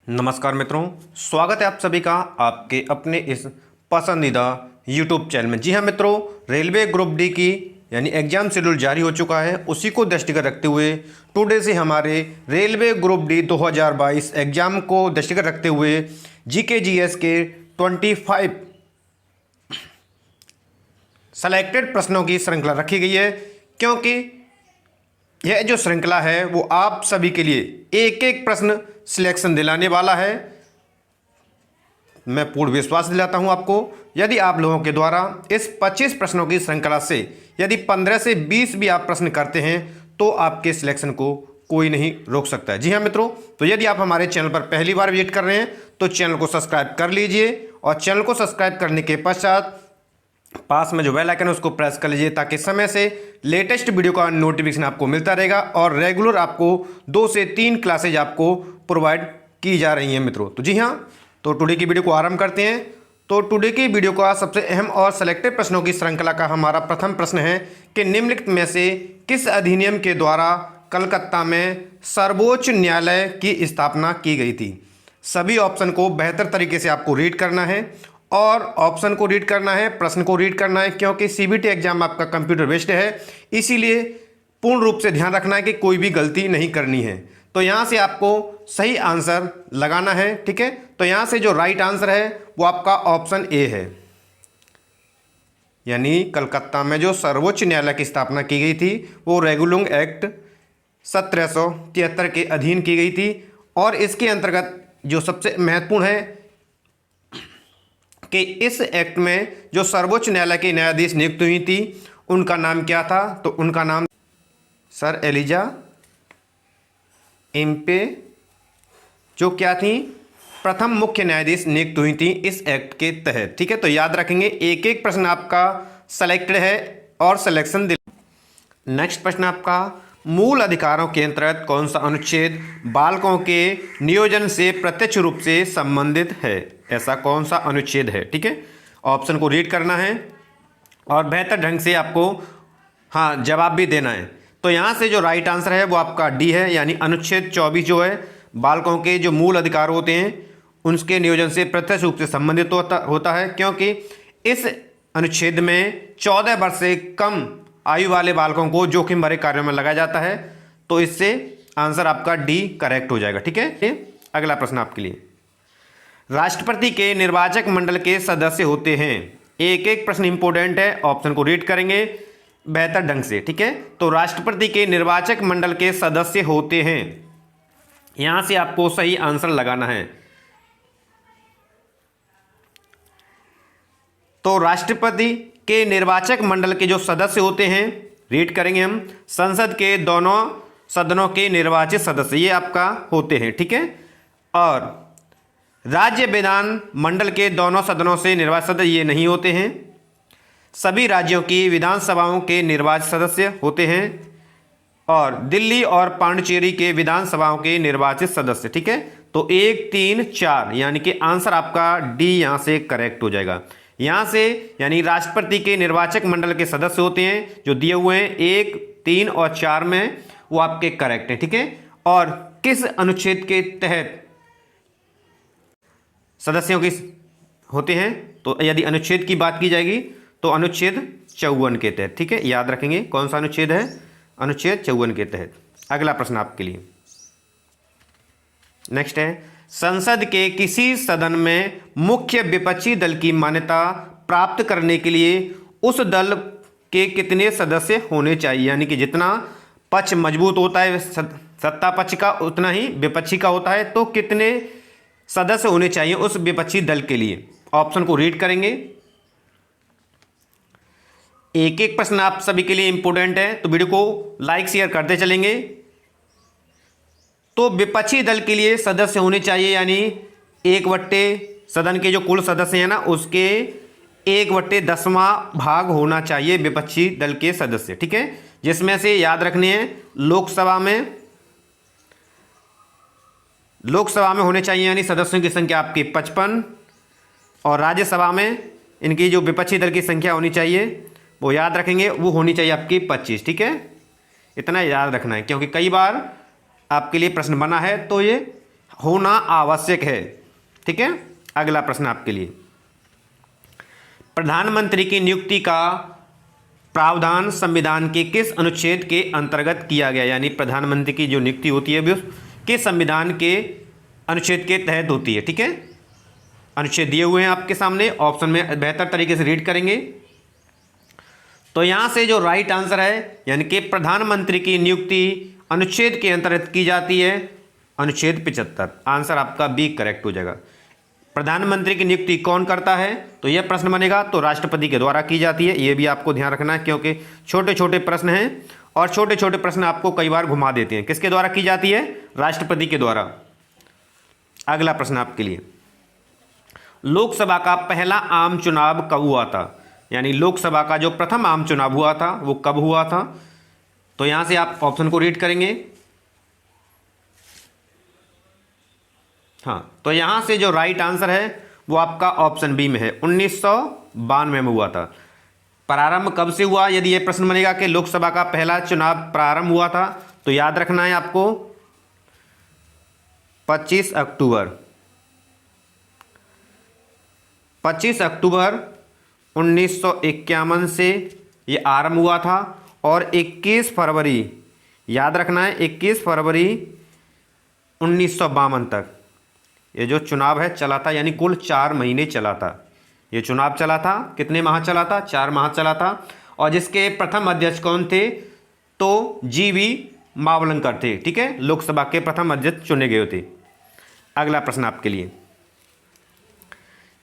नमस्कार मित्रों, स्वागत है आप सभी का आपके अपने इस पसंदीदा YouTube चैनल में। जी हाँ मित्रों, रेलवे ग्रुप डी की यानी एग्जाम शेड्यूल जारी हो चुका है। उसी को दृष्टिगत रखते हुए टुडे से हमारे रेलवे ग्रुप डी 2022 एग्जाम को दृष्टिगत रखते हुए जीके जीएस के 25 सेलेक्टेड प्रश्नों की श्रृंखला रखी गई है, क्योंकि यह जो श्रृंखला है वो आप सभी के लिए एक एक प्रश्न सिलेक्शन दिलाने वाला है। मैं पूर्ण विश्वास दिलाता हूं आपको, यदि आप लोगों के द्वारा इस 25 प्रश्नों की श्रृंखला से यदि 15 से 20 भी आप प्रश्न करते हैं तो आपके सिलेक्शन को कोई नहीं रोक सकता है। जी हाँ मित्रों, तो यदि आप हमारे चैनल पर पहली बार विजिट कर रहे हैं तो चैनल को सब्सक्राइब कर लीजिए, और चैनल को सब्सक्राइब करने के पश्चात पास में जो बेल आइकन है उसको प्रेस कर लीजिए, ताकि समय से लेटेस्ट वीडियो का नोटिफिकेशन आपको मिलता रहेगा और रेगुलर आपको 2 से 3 क्लासेज आपको प्रोवाइड की जा रही हैं मित्रों। तो जी हाँ, तो टुडे की वीडियो को आरंभ करते हैं। तो टुडे की वीडियो का सबसे अहम और सेलेक्टेड प्रश्नों की श्रृंखला का हमारा प्रथम प्रश्न है कि निम्नलिखित में से किस अधिनियम के द्वारा कलकत्ता में सर्वोच्च न्यायालय की स्थापना की गई थी। सभी ऑप्शन को बेहतर तरीके से आपको रीड करना है, और ऑप्शन को रीड करना है, प्रश्न को रीड करना है, क्योंकि सीबीटी एग्जाम आपका कंप्यूटर बेस्ड है, इसीलिए पूर्ण रूप से ध्यान रखना है कि कोई भी गलती नहीं करनी है। तो यहाँ से आपको सही आंसर लगाना है, ठीक है। तो यहाँ से जो राइट आंसर है वो आपका ऑप्शन ए है, यानी कलकत्ता में जो सर्वोच्च न्यायालय की स्थापना की गई थी वो रेगुलुंग एक्ट 1773 के अधीन की गई थी। और इसके अंतर्गत जो सबसे महत्वपूर्ण है कि इस एक्ट में जो सर्वोच्च न्यायालय के न्यायाधीश नियुक्त हुई थी उनका नाम क्या था, तो उनका नाम सर एलिजा इम्पे, जो क्या थी, प्रथम मुख्य न्यायाधीश नियुक्त हुई थी इस एक्ट के तहत, ठीक है। तो याद रखेंगे, एक एक प्रश्न आपका सेलेक्टेड है और सिलेक्शन नेक्स्ट प्रश्न आपका, मूल अधिकारों के अंतर्गत कौन सा अनुच्छेद बालकों के नियोजन से प्रत्यक्ष रूप से संबंधित है। ऐसा कौन सा अनुच्छेद है, ठीक है। ऑप्शन को रीड करना है और बेहतर ढंग से आपको जवाब भी देना है। तो यहाँ से जो राइट आंसर है वो आपका डी है, यानी अनुच्छेद 24 जो है बालकों के जो मूल अधिकार होते हैं उनके नियोजन से प्रत्यक्ष रूप से संबंधित होता है, क्योंकि इस अनुच्छेद में 14 वर्ष से कम आयु वाले बालकों को जोखिम भरे कार्यों में लगाया जाता है। तो इससे आंसर आपका डी करेक्ट हो जाएगा, ठीक है। अगला प्रश्न आपके लिए, राष्ट्रपति के निर्वाचक मंडल के सदस्य होते हैं। एक एक प्रश्न इंपॉर्टेंट है, ऑप्शन को रीड करेंगे बेहतर ढंग से, ठीक है। तो राष्ट्रपति के निर्वाचक मंडल के सदस्य होते हैं, यहां से आपको सही आंसर लगाना है। तो राष्ट्रपति के निर्वाचक मंडल के जो सदस्य होते हैं, रीड करेंगे हम, संसद के दोनों सदनों के निर्वाचित सदस्य ये आपका होते हैं, ठीक है। और राज्य विधान मंडल के दोनों सदनों से निर्वाचित सदस्य ये नहीं होते हैं। सभी राज्यों की विधानसभाओं के निर्वाचित सदस्य होते हैं, और दिल्ली और पांडिचेरी के विधानसभाओं के निर्वाचित सदस्य, ठीक है। तो 1, 3, 4 यानी कि आंसर आपका डी यहाँ से करेक्ट हो जाएगा। यहाँ से यानी राष्ट्रपति के निर्वाचक मंडल के सदस्य होते हैं जो दिए हुए हैं 1, 3 और 4 में, वो आपके करेक्ट हैं, ठीक है। और किस अनुच्छेद के तहत सदस्यों की होते हैं, तो यदि अनुच्छेद की बात की जाएगी तो अनुच्छेद 54 के तहत, ठीक है। याद रखेंगे कौन सा अनुच्छेद है, अनुच्छेद 54 के तहत। अगला प्रश्न आपके लिए नेक्स्ट है, संसद के किसी सदन में मुख्य विपक्षी दल की मान्यता प्राप्त करने के लिए उस दल के कितने सदस्य होने चाहिए। यानी कि जितना पक्ष मजबूत होता है सत्ता पक्ष का, उतना ही विपक्षी का होता है। तो कितने सदस्य होने चाहिए उस विपक्षी दल के लिए, ऑप्शन को रीड करेंगे। एक एक प्रश्न आप सभी के लिए इंपॉर्टेंट है, तो वीडियो को लाइक शेयर करते चलेंगे। तो विपक्षी दल के लिए सदस्य होने चाहिए, यानी 1/10 सदन के जो कुल सदस्य हैं ना, उसके 1/10वां भाग होना चाहिए विपक्षी दल के सदस्य, ठीक है। जिसमें से याद रखने हैं, लोकसभा में होने चाहिए यानी सदस्यों की संख्या आपकी 55, और राज्यसभा में इनकी जो विपक्षी दल की संख्या होनी चाहिए वो याद रखेंगे, वो होनी चाहिए आपकी 25, ठीक है। इतना याद रखना है, क्योंकि कई बार आपके लिए प्रश्न बना है तो ये होना आवश्यक है। ठीक है, अगला प्रश्न आपके लिए, प्रधानमंत्री की नियुक्ति का प्रावधान संविधान के किस अनुच्छेद के अंतर्गत किया गया? यानी प्रधानमंत्री की जो नियुक्ति होती है वो किस संविधान के अनुच्छेद के तहत होती है? ठीक है, अनुच्छेद दिए हुए हैं आपके सामने, ऑप्शन में बेहतर तरीके से रीड करेंगे। तो यहां से जो राइट आंसर है, यानी कि प्रधानमंत्री की नियुक्ति अनुच्छेद के अंतर्गत की जाती है, अनुच्छेद 75। आंसर आपका बी करेक्ट हो जाएगा। प्रधानमंत्री की नियुक्ति कौन करता है? तो यह प्रश्न बनेगा तो राष्ट्रपति के द्वारा की जाती है। यह भी आपको ध्यान रखना है, क्योंकि छोटे छोटे प्रश्न हैं और छोटे छोटे प्रश्न आपको कई बार घुमा देते हैं। किसके द्वारा की जाती है? राष्ट्रपति के द्वारा। अगला प्रश्न आपके लिए, लोकसभा का पहला आम चुनाव कब हुआ था? यानी लोकसभा का जो प्रथम आम चुनाव हुआ था वो कब हुआ था? तो यहां से आप ऑप्शन को रीड करेंगे। हाँ, तो यहां से जो राइट आंसर है वो आपका ऑप्शन बी में है, 1992 में हुआ था। प्रारंभ कब से हुआ? यदि यह प्रश्न बनेगा कि लोकसभा का पहला चुनाव प्रारंभ हुआ था, तो याद रखना है आपको 25 अक्टूबर 1951 से ये आरंभ हुआ था और 21 फरवरी, याद रखना है 21 फरवरी 1952 तक ये जो चुनाव है चला था। यानी कुल 4 महीने चला था ये चुनाव। चला था, कितने माह चला था? 4 माह चला था। और जिसके प्रथम अध्यक्ष कौन थे? तो जीवी मावलंकर थे। ठीक है, लोकसभा के प्रथम अध्यक्ष चुने गए थे। अगला प्रश्न आपके लिए,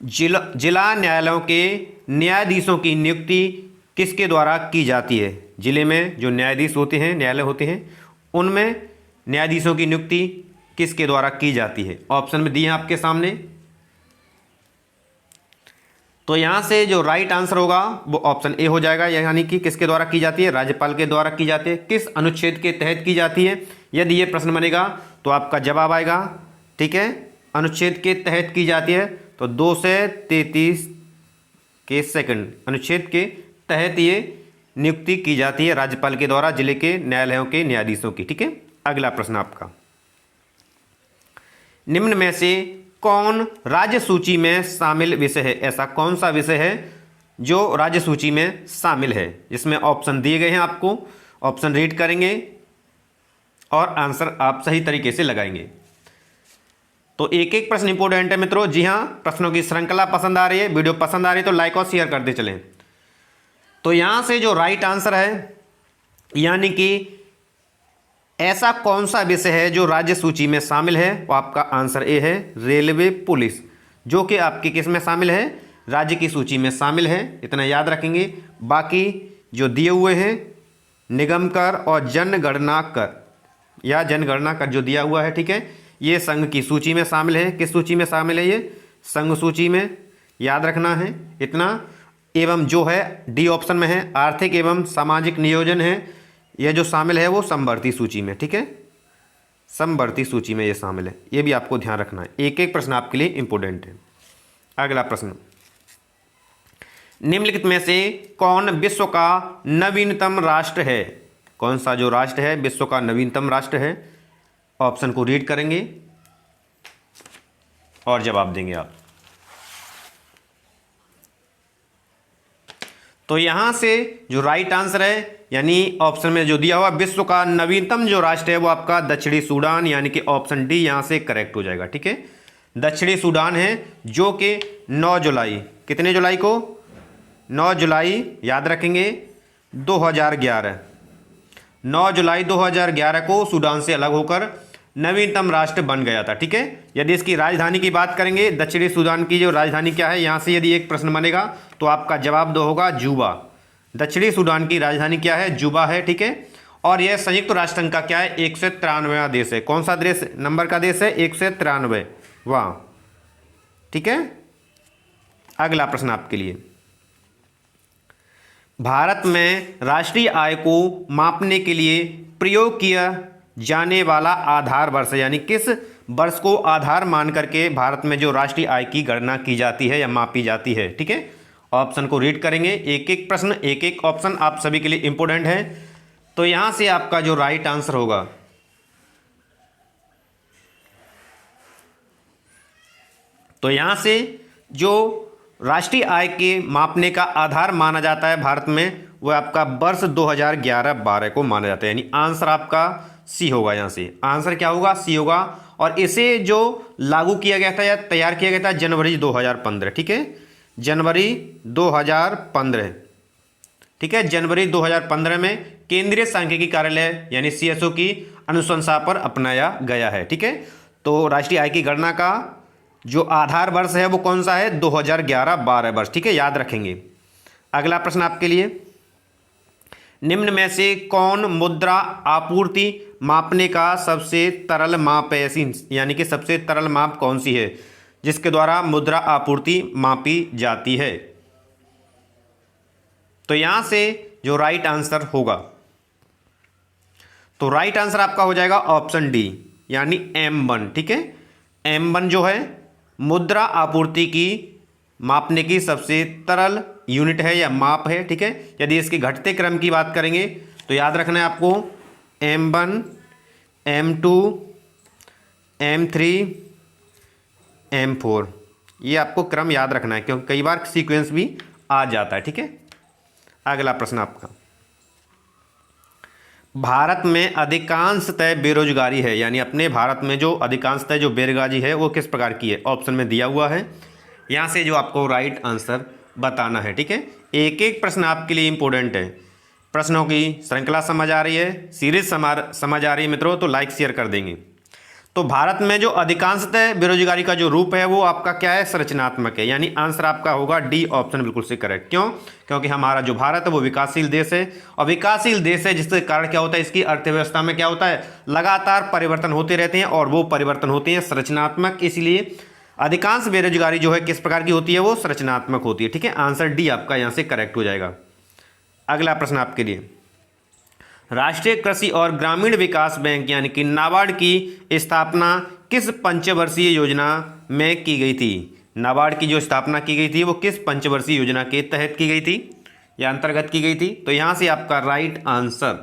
जिला न्यायालयों के न्यायाधीशों की नियुक्ति किसके द्वारा की जाती है? जिले में जो न्यायाधीश होते हैं, न्यायालय होते हैं, उनमें न्यायाधीशों की नियुक्ति किसके द्वारा की जाती है? ऑप्शन में दिए हैं आपके सामने। तो यहां से जो राइट आंसर होगा वो ऑप्शन ए हो जाएगा, यानी कि किसके द्वारा की जाती है? राज्यपाल के द्वारा की जाती है। किस अनुच्छेद के तहत की जाती है? यदि ये प्रश्न बनेगा तो आपका जवाब आएगा, ठीक है, अनुच्छेद के तहत की जाती है। तो 233 के सेकंड अनुच्छेद के तहत ये नियुक्ति की जाती है राज्यपाल के द्वारा जिले के न्यायालयों के न्यायाधीशों की। ठीक है, अगला प्रश्न आपका, निम्न में से कौन राज्य सूची में शामिल विषय है? ऐसा कौन सा विषय है जो राज्य सूची में शामिल है? जिसमें ऑप्शन दिए गए हैं, आपको ऑप्शन रीड करेंगे और आंसर आप सही तरीके से लगाएंगे। तो एक एक प्रश्न इंपॉर्टेंट है मित्रों। जी हाँ, प्रश्नों की श्रृंखला पसंद आ रही है, वीडियो पसंद आ रही है तो लाइक और शेयर करते चलें। तो यहां से जो राइट आंसर है, यानी कि ऐसा कौन सा विषय है जो राज्य सूची में शामिल है, वो आपका आंसर ए है, रेलवे पुलिस, जो कि आपकी किस में शामिल है? राज्य की सूची में शामिल है। इतना याद रखेंगे। बाकी जो दिए हुए हैं, निगम कर और जनगणना कर या जनगणना कर जो दिया हुआ है, ठीक है, ये संघ की सूची में शामिल है। किस सूची में शामिल है? ये संघ सूची में, याद रखना है इतना। एवं जो है डी ऑप्शन में है, आर्थिक एवं सामाजिक नियोजन है, यह जो शामिल है वो समवर्ती सूची में। ठीक है, समवर्ती सूची में ये शामिल है, ये भी आपको ध्यान रखना है। एक एक प्रश्न आपके लिए इंपॉर्टेंट है। अगला प्रश्न, निम्नलिखित में से कौन विश्व का नवीनतम राष्ट्र है? कौन सा जो राष्ट्र है विश्व का नवीनतम राष्ट्र है? ऑप्शन को रीड करेंगे और जवाब देंगे आप। तो यहां से जो राइट आंसर है, यानी ऑप्शन में जो दिया हुआ विश्व का नवीनतम जो राष्ट्र है वो आपका दक्षिणी सूडान, यानी कि ऑप्शन डी यहां से करेक्ट हो जाएगा। ठीक है, दक्षिणी सूडान है, जो कि 9 जुलाई, कितने जुलाई को? 9 जुलाई, याद रखेंगे 2011, 9 जुलाई 2011 को सूडान से अलग होकर नवीनतम राष्ट्र बन गया था। ठीक है, यदि इसकी राजधानी की बात करेंगे, दक्षिणी सूडान की जो राजधानी क्या है, यहां से यदि एक प्रश्न बनेगा तो आपका जवाब दो होगा जुबा। दक्षिणी सूडान की राजधानी क्या है? जुबा है। ठीक है, और यह संयुक्त राष्ट्र संघ का क्या है? 193वां देश है। कौन सा देश नंबर का देश है? 193। वाह, ठीक है। अगला प्रश्न आपके लिए, भारत में राष्ट्रीय आय को मापने के लिए प्रयोग किया जाने वाला आधार वर्ष, यानी किस वर्ष को आधार मान करके भारत में जो राष्ट्रीय आय की गणना की जाती है या मापी जाती है? ठीक है, ऑप्शन को रीड करेंगे। एक एक प्रश्न, एक एक ऑप्शन आप सभी के लिए इंपॉर्टेंट है। तो यहां से आपका जो राइट आंसर होगा तो यहाँ से जो राष्ट्रीय आय के मापने का आधार माना जाता है भारत में, वो आपका वर्ष 2011-12 को माना जाता है, यानी आंसर आपका सी होगा। यहाँ से आंसर क्या होगा? सी होगा। और इसे जो लागू किया गया था या तैयार किया गया था जनवरी 2015, ठीक है, जनवरी 2015, ठीक है, जनवरी 2015 में केंद्रीय सांख्यिकी कार्यालय यानी CSO की अनुशंसा पर अपनाया गया है, ठीक है। तो राष्ट्रीय आय की गणना का जो आधार वर्ष है वो कौन सा है? 2011-12 वर्ष, ठीक है, याद रखेंगे। अगला प्रश्न आपके लिए, निम्न में से कौन मुद्रा आपूर्ति मापने का सबसे तरल माप है? ऐसी यानी कि सबसे तरल माप कौन सी है जिसके द्वारा मुद्रा आपूर्ति मापी जाती है? तो यहां से जो राइट आंसर होगा, तो राइट आंसर आपका हो जाएगा ऑप्शन डी, यानी M1, ठीक है। M1 जो है मुद्रा आपूर्ति की मापने की सबसे तरल यूनिट है या माप है, ठीक है। यदि इसके घटते क्रम की बात करेंगे तो याद रखना है आपको M1, M2, M3, M4, ये आपको क्रम याद रखना है क्योंकि कई बार सीक्वेंस भी आ जाता है, ठीक है। अगला प्रश्न आपका, भारत में अधिकांशतः बेरोजगारी है, यानी अपने भारत में जो अधिकांशतः जो बेरोजगारी है वो किस प्रकार की है? ऑप्शन में दिया हुआ है, यहाँ से जो आपको राइट आंसर बताना है, ठीक है। एक एक प्रश्न आपके लिए इंपॉर्टेंट है। प्रश्नों की श्रृंखला समझ आ रही है, सीरीज समझ आ रही है मित्रों, तो लाइक शेयर कर देंगे। तो भारत में जो अधिकांशतः बेरोजगारी का जो रूप है वो आपका क्या है? संरचनात्मक है, यानी आंसर आपका होगा डी ऑप्शन बिल्कुल से करेक्ट। क्यों? क्योंकि हमारा जो भारत है वो विकासशील देश है, और विकासशील देश है जिसके कारण क्या होता है, इसकी अर्थव्यवस्था में क्या होता है, लगातार परिवर्तन होते रहते हैं, और वो परिवर्तन होते हैं संरचनात्मक। इसलिए अधिकांश बेरोजगारी जो है किस प्रकार की होती है? वो संरचनात्मक होती है, ठीक है। आंसर डी आपका यहाँ से करेक्ट हो जाएगा। अगला प्रश्न आपके लिए, राष्ट्रीय कृषि और ग्रामीण विकास बैंक यानी कि नाबार्ड की स्थापना किस पंचवर्षीय योजना में की गई थी? नाबार्ड की जो स्थापना की गई थी वो किस पंचवर्षीय योजना के तहत की गई थी या अंतर्गत की गई थी? तो यहां से आपका राइट आंसर,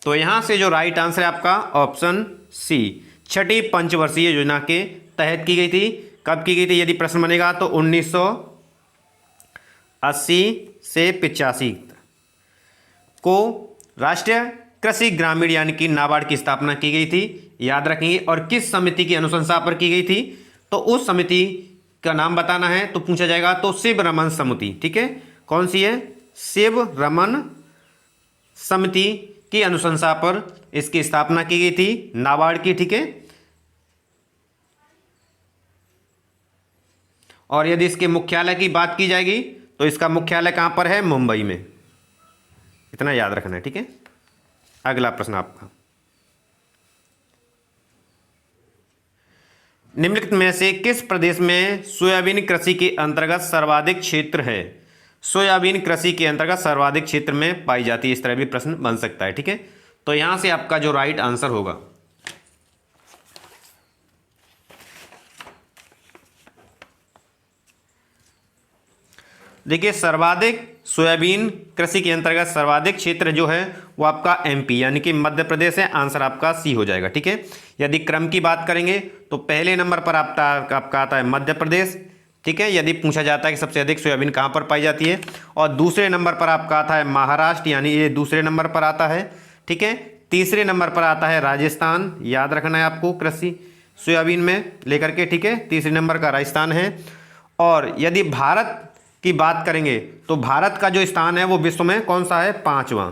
तो यहां से जो राइट आंसर है आपका ऑप्शन सी, छठी पंचवर्षीय योजना के तहत की गई थी। कब की गई थी यदि प्रश्न बनेगा तो 1980 से 85 को राष्ट्रीय कृषि ग्रामीण यानी कि नाबार्ड की स्थापना की गई थी, याद रखेंगे। और किस समिति की अनुशंसा पर की गई थी? तो उस समिति का नाम बताना है तो पूछा जाएगा तो शिव रमन समिति, ठीक है। कौन सी है? शिव रमन समिति की अनुशंसा पर इसकी स्थापना की गई थी नाबार्ड की, ठीक है। और यदि इसके मुख्यालय की बात की जाएगी तो इसका मुख्यालय कहां पर है? मुंबई में, इतना याद रखना है, ठीक है। अगला प्रश्न आपका, निम्नलिखित में से किस प्रदेश में सोयाबीन कृषि के अंतर्गत सर्वाधिक क्षेत्र है? सोयाबीन कृषि के अंतर्गत सर्वाधिक क्षेत्र में पाई जाती है, इस तरह भी प्रश्न बन सकता है, ठीक है। तो यहां से आपका जो राइट आंसर होगा, देखिए सर्वाधिक सोयाबीन कृषि के अंतर्गत सर्वाधिक क्षेत्र जो है वो आपका MP यानी कि मध्य प्रदेश है। आंसर आपका सी हो जाएगा, ठीक है। यदि क्रम की बात करेंगे तो पहले नंबर पर आपका आता है मध्य प्रदेश, ठीक है। यदि पूछा जाता है कि सबसे अधिक सोयाबीन कहाँ पर पाई जाती है, और दूसरे नंबर पर आपका आता है महाराष्ट्र, यानी ये दूसरे नंबर पर आता है, ठीक है। तीसरे नंबर पर आता है राजस्थान, याद रखना है आपको कृषि सोयाबीन में लेकर के, ठीक है। तीसरे नंबर का राजस्थान है। और यदि भारत की बात करेंगे तो भारत का जो स्थान है वो विश्व में कौन सा है? 5वां,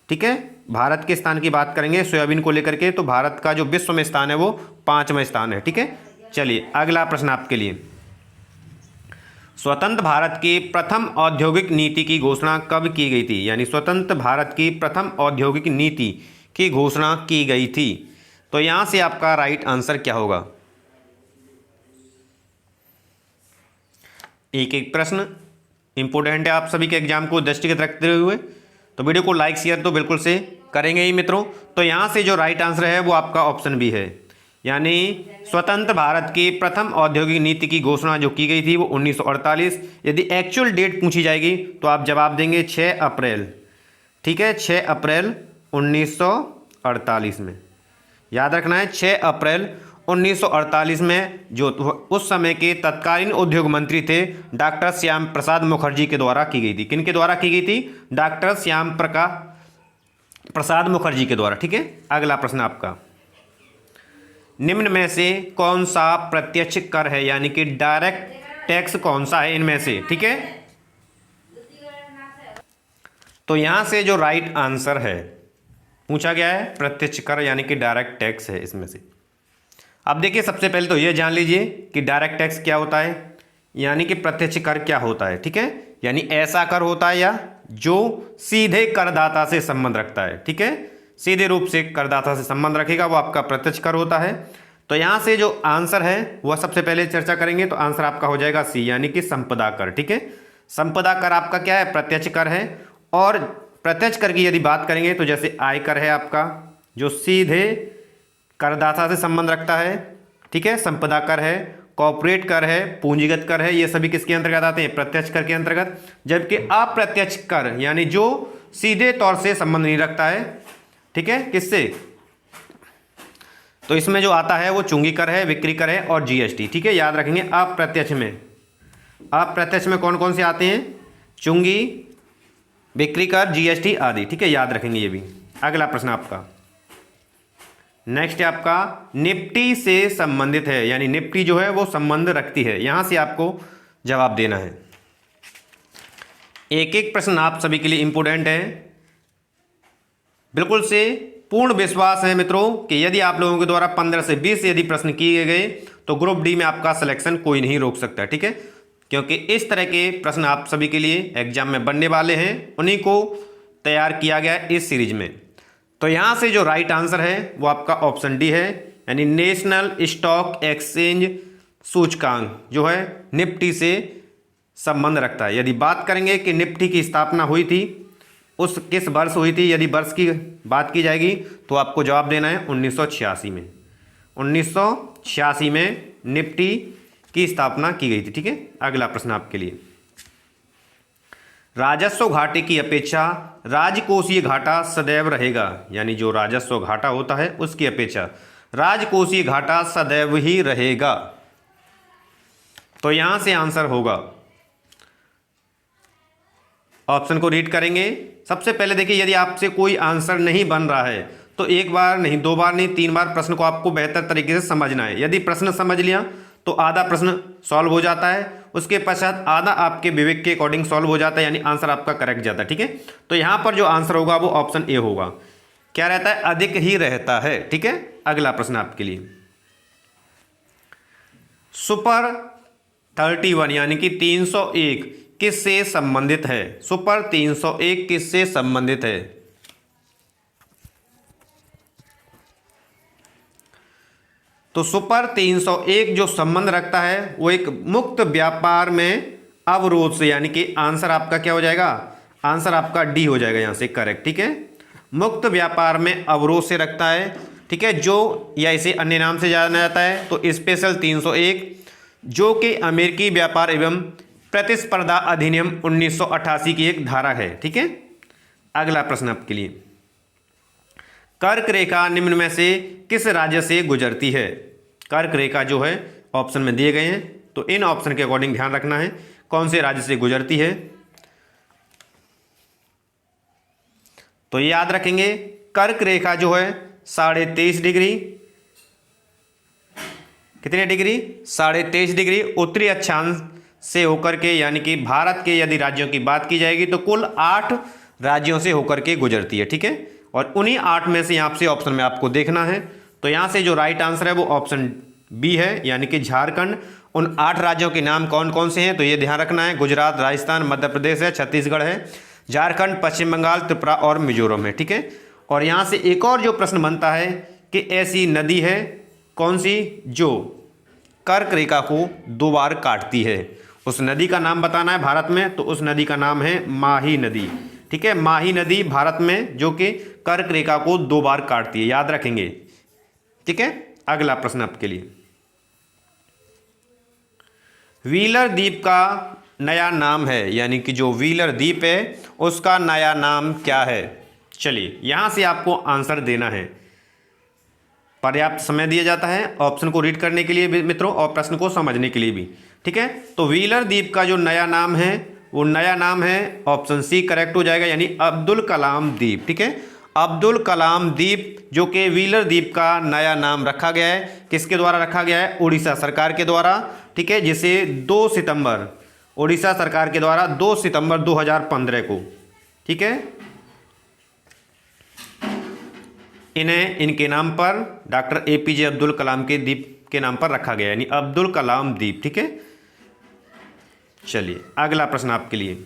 ठीक है। भारत के स्थान की बात करेंगे सोयाबीन को लेकर के तो भारत का जो विश्व में स्थान है वो 5वां स्थान है, ठीक है। चलिए अगला प्रश्न आपके लिए, स्वतंत्र भारत की प्रथम औद्योगिक नीति की घोषणा कब की गई थी? यानी स्वतंत्र भारत की प्रथम औद्योगिक नीति की घोषणा की गई थी। तो यहां से आपका राइट आंसर क्या होगा? एक एक प्रश्न इंपॉर्टेंट है आप सभी के एग्जाम को दृष्टिगत रखते हुए, तो वीडियो को लाइक शेयर तो बिल्कुल से करेंगे ही मित्रों। तो यहाँ से जो राइट आंसर है वो आपका ऑप्शन बी है, यानी स्वतंत्र भारत की प्रथम औद्योगिक नीति की घोषणा जो की गई थी वो 1948। यदि एक्चुअल डेट पूछी जाएगी तो आप जवाब देंगे 6 अप्रैल, ठीक है, 6 अप्रैल 1948 में। याद रखना है 6 अप्रैल 1948 में जो उस समय के तत्कालीन उद्योग मंत्री थे डॉक्टर श्याम प्रसाद मुखर्जी के द्वारा की गई थी। किन के द्वारा की गई थी? डॉक्टर श्याम प्रसाद मुखर्जी के द्वारा। ठीक है, अगला प्रश्न आपका, निम्न में से कौन सा प्रत्यक्ष कर है, यानी कि डायरेक्ट टैक्स कौन सा है इनमें से? ठीक है, तो यहां से जो राइट आंसर है पूछा गया है प्रत्यक्ष कर यानी कि डायरेक्ट टैक्स है इसमें से। अब देखिए, सबसे पहले तो ये जान लीजिए कि डायरेक्ट टैक्स क्या होता है, यानी कि प्रत्यक्ष कर क्या होता है। ठीक है, यानी ऐसा कर होता है या जो सीधे करदाता से संबंध रखता है। ठीक है, सीधे रूप से करदाता से संबंध रखेगा वो आपका प्रत्यक्ष कर होता है। तो यहाँ से जो आंसर है वह सबसे पहले चर्चा करेंगे, तो आंसर आपका हो जाएगा सी, यानी कि संपदा कर। ठीक है, संपदा कर आपका क्या है? प्रत्यक्ष कर है। और प्रत्यक्ष कर की यदि बात करेंगे तो जैसे आयकर है आपका, जो सीधे करदाता से संबंध रखता है। ठीक है, संपदा कर है, कॉर्पोरेट कर है, पूंजीगत कर है, ये सभी किसके अंतर्गत आते हैं? प्रत्यक्ष कर के अंतर्गत। जबकि अप्रत्यक्ष कर यानी जो सीधे तौर से संबंध नहीं रखता है, ठीक है, किससे? तो इसमें जो आता है वो चुंगी कर है, बिक्री कर है और जीएसटी। ठीक है, याद रखेंगे। अप्रत्यक्ष में कौन कौन से आते हैं? चुंगी, बिक्री कर, जीएसटी आदि। ठीक है, याद रखेंगे ये भी। अगला प्रश्न आपका नेक्स्ट है आपका, निफ्टी से संबंधित है, यानी निफ्टी जो है वो संबंध रखती है। यहां से आपको जवाब देना है। एक एक प्रश्न आप सभी के लिए इंपोर्टेंट है। बिल्कुल से पूर्ण विश्वास है मित्रों कि यदि आप लोगों के द्वारा 15 से 20 यदि प्रश्न किए गए तो ग्रुप डी में आपका सिलेक्शन कोई नहीं रोक सकता। ठीक है, क्योंकि इस तरह के प्रश्न आप सभी के लिए एग्जाम में बनने वाले हैं, उन्हीं को तैयार किया गया है इस सीरीज में। तो यहां से जो राइट आंसर है वो आपका ऑप्शन डी है, यानी नेशनल स्टॉक एक्सचेंज सूचकांक जो है निफ्टी से संबंध रखता है। यदि बात करेंगे कि निफ्टी की स्थापना हुई थी उस किस वर्ष हुई थी, यदि वर्ष की बात की जाएगी तो आपको जवाब देना है 1986 में। 1986 में निफ्टी की स्थापना की गई थी। ठीक है, अगला प्रश्न आपके लिए, राजस्व घाटे की अपेक्षा राजकोषीय घाटा सदैव रहेगा, यानी जो राजस्व घाटा होता है उसकी अपेक्षा राजकोषीय घाटा सदैव ही रहेगा। तो यहां से आंसर होगा, ऑप्शन को रीड करेंगे। सबसे पहले देखिए, यदि आपसे कोई आंसर नहीं बन रहा है तो एक बार नहीं, दो बार नहीं, 3 बार प्रश्न को आपको बेहतर तरीके से समझना है। यदि प्रश्न समझ लिया तो आधा प्रश्न सॉल्व हो जाता है, उसके पश्चात आधा आपके विवेक के अकॉर्डिंग सॉल्व हो जाता है, यानी आंसर आपका करेक्ट जाता है। ठीक है, तो यहां पर जो आंसर होगा वो ऑप्शन ए होगा। क्या रहता है? अधिक ही रहता है। ठीक है, अगला प्रश्न आपके लिए, सुपर 31 यानी कि 301 किससे संबंधित है? सुपर 301 किससे संबंधित है? तो सुपर 301 जो संबंध रखता है वो एक मुक्त व्यापार में अवरोध से, यानी कि आंसर आपका क्या हो जाएगा? आंसर आपका डी हो जाएगा यहां से करेक्ट। ठीक है, मुक्त व्यापार में अवरोध से रखता है। ठीक है, जो या इसे अन्य नाम से जाना जाता है तो स्पेशल 301, जो कि अमेरिकी व्यापार एवं प्रतिस्पर्धा अधिनियम 1988 की एक धारा है। ठीक है, अगला प्रश्न आपके लिए, कर्क रेखा निम्न में से किस राज्य से गुजरती है? कर्क रेखा जो है ऑप्शन में दिए गए हैं, तो इन ऑप्शन के अकॉर्डिंग ध्यान रखना है कौन से राज्य से गुजरती है। तो याद रखेंगे, कर्क रेखा जो है 23.5 डिग्री, कितने डिग्री? 23.5 डिग्री उत्तरी अक्षांश से होकर के, यानी कि भारत के यदि राज्यों की बात की जाएगी तो कुल 8 राज्यों से होकर के गुजरती है। ठीक है, और उन्हीं 8 में से यहाँ से ऑप्शन में आपको देखना है। तो यहाँ से जो राइट आंसर है वो ऑप्शन बी है, यानी कि झारखंड। उन 8 राज्यों के नाम कौन कौन से हैं तो ये ध्यान रखना है, गुजरात, राजस्थान, मध्य प्रदेश है, छत्तीसगढ़ है, झारखंड, पश्चिम बंगाल, त्रिपुरा और मिजोरम है। ठीक है, और यहाँ से एक और जो प्रश्न बनता है कि ऐसी नदी है कौन सी जो कर्क रेखा को 2 बार काटती है? उस नदी का नाम बताना है भारत में, तो उस नदी का नाम है माही नदी। ठीक है, माही नदी भारत में जो कि कर्क रेखा को 2 बार काटती है, याद रखेंगे। ठीक है, अगला प्रश्न आपके लिए, व्हीलर द्वीप का नया नाम है, यानी कि जो व्हीलर द्वीप है उसका नया नाम क्या है? चलिए यहां से आपको आंसर देना है। पर्याप्त समय दिया जाता है ऑप्शन को रीड करने के लिए भी मित्रों और प्रश्न को समझने के लिए भी। ठीक है, तो व्हीलर द्वीप का जो नया नाम है वो नया नाम है ऑप्शन सी करेक्ट हो जाएगा, यानी अब्दुल कलाम द्वीप। ठीक है, अब्दुल कलाम द्वीप जो कि व्हीलर द्वीप का नया नाम रखा गया है, किसके द्वारा रखा गया है? उड़ीसा सरकार के द्वारा। ठीक है, जिसे 2 सितंबर उड़ीसा सरकार के द्वारा 2 सितंबर 2015 को, ठीक है, इन्हें इनके नाम पर डॉक्टर APJ अब्दुल कलाम के द्वीप के नाम पर रखा गया, यानी अब्दुल कलाम द्वीप। ठीक है, चलिए अगला प्रश्न आपके लिए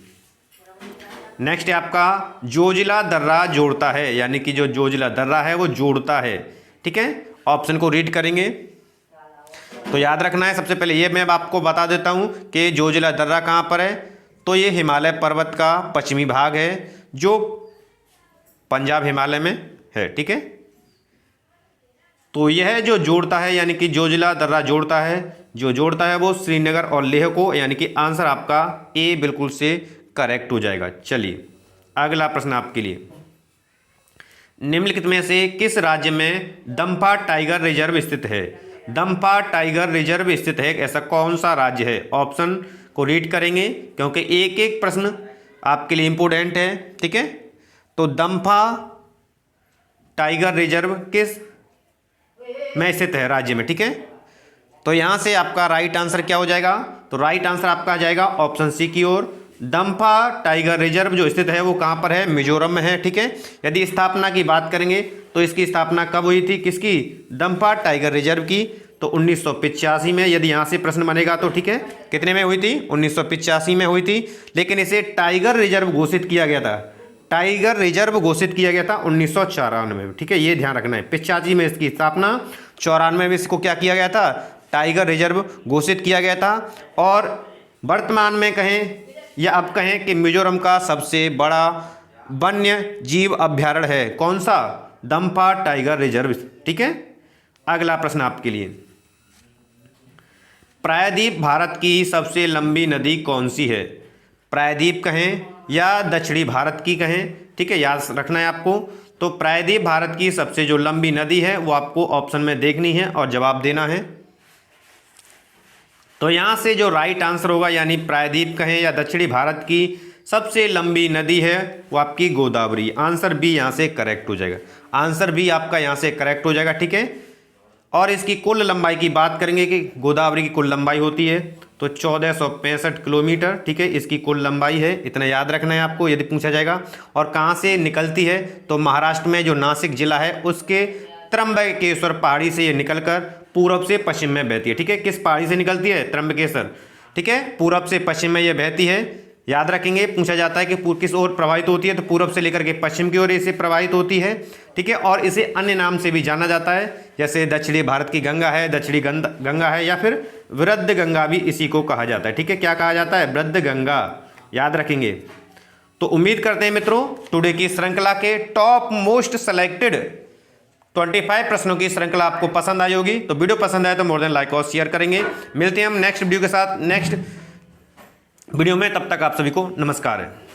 नेक्स्ट है आपका जोजिला दर्रा जोड़ता है, यानी कि जो जोजिला दर्रा है वो जोड़ता है। ठीक है, ऑप्शन को रीड करेंगे तो याद रखना है। सबसे पहले ये मैं आपको बता देता हूँ कि जोजिला दर्रा कहाँ पर है, तो ये हिमालय पर्वत का पश्चिमी भाग है जो पंजाब हिमालय में है। ठीक है, तो यह जो जोड़ता है यानी कि जोजिला दर्रा जोड़ता है, जो जोड़ता है वो श्रीनगर और लेह को, यानी कि आंसर आपका ए बिल्कुल से करेक्ट हो जाएगा। चलिए अगला प्रश्न आपके लिए, निम्नलिखित में से किस राज्य में दम्फा टाइगर रिजर्व स्थित है? दम्फा टाइगर रिजर्व स्थित है ऐसा कौन सा राज्य है? ऑप्शन को रीड करेंगे क्योंकि एक एक प्रश्न आपके लिए इंपोर्टेंट है। ठीक है, तो दम्फा टाइगर रिजर्व किस में स्थित है राज्य में? ठीक है, तो यहां से आपका राइट आंसर क्या हो जाएगा? तो राइट आंसर आपका आ जाएगा ऑप्शन सी की ओर। दम्फा टाइगर रिजर्व जो स्थित है वो कहां पर है? मिजोरम में है। ठीक है, यदि स्थापना की बात करेंगे तो इसकी स्थापना कब हुई थी? किसकी? दम्फा टाइगर रिजर्व की, तो 1985 में। यदि यहाँ से प्रश्न बनेगा तो ठीक है, कितने में हुई थी? 1985 में हुई थी, लेकिन इसे टाइगर रिजर्व घोषित किया गया था। टाइगर रिजर्व घोषित किया गया था 1994 में। ठीक है, ये ध्यान रखना है। 85 में इसकी स्थापना, 94 में इसको क्या किया गया था? टाइगर रिजर्व घोषित किया गया था। और वर्तमान में कहें या अब कहें कि मिजोरम का सबसे बड़ा वन्य जीव अभ्यारण्य है कौन सा? दम्फा टाइगर रिजर्व। ठीक है, अगला प्रश्न आपके लिए, प्रायद्वीप भारत की सबसे लंबी नदी कौन सी है? प्रायद्वीप कहें या दक्षिणी भारत की कहें, ठीक है, याद रखना है आपको। तो प्रायद्वीप भारत की सबसे जो लंबी नदी है वो आपको ऑप्शन में देखनी है और जवाब देना है। तो यहाँ से जो राइट आंसर होगा, यानी प्रायद्वीप कहें या दक्षिणी भारत की सबसे लंबी नदी है वो आपकी गोदावरी। आंसर बी यहाँ से करेक्ट हो जाएगा। आंसर बी आपका यहाँ से करेक्ट हो जाएगा। ठीक है, और इसकी कुल लंबाई की बात करेंगे कि गोदावरी की कुल लंबाई होती है तो 1465 किलोमीटर। ठीक है, इसकी कुल लंबाई है, इतना याद रखना है आपको यदि पूछा जाएगा। और कहाँ से निकलती है? तो महाराष्ट्र में जो नासिक जिला है उसके त्र्यंबकेश्वर पहाड़ी से ये निकलकर पूरब से पश्चिम में बहती है। ठीक है, किस पहाड़ी से निकलती है? त्र्यंबकेश्वर। ठीक है, पूरब से पश्चिम में ये बहती है। याद रखेंगे, पूछा जाता है कि किस ओर प्रवाहित होती है, तो पूरब से लेकर के पश्चिम की ओर इसे प्रवाहित होती है। ठीक है, और इसे अन्य नाम से भी जाना जाता है, जैसे दक्षिणी भारत की गंगा है, दक्षिणी गंगा है, या फिर वृद्ध गंगा भी इसी को कहा जाता है। ठीक है, क्या कहा जाता है? वृद्ध गंगा। याद रखेंगे। तो उम्मीद करते हैं मित्रों टुडे की श्रृंखला के टॉप मोस्ट सेलेक्टेड 25 प्रश्नों की श्रृंखला आपको पसंद आई होगी। तो वीडियो पसंद आए तो मोर देन लाइक और शेयर करेंगे। मिलते हैं हम नेक्स्ट वीडियो के साथ नेक्स्ट वीडियो में, तब तक आप सभी को नमस्कार है।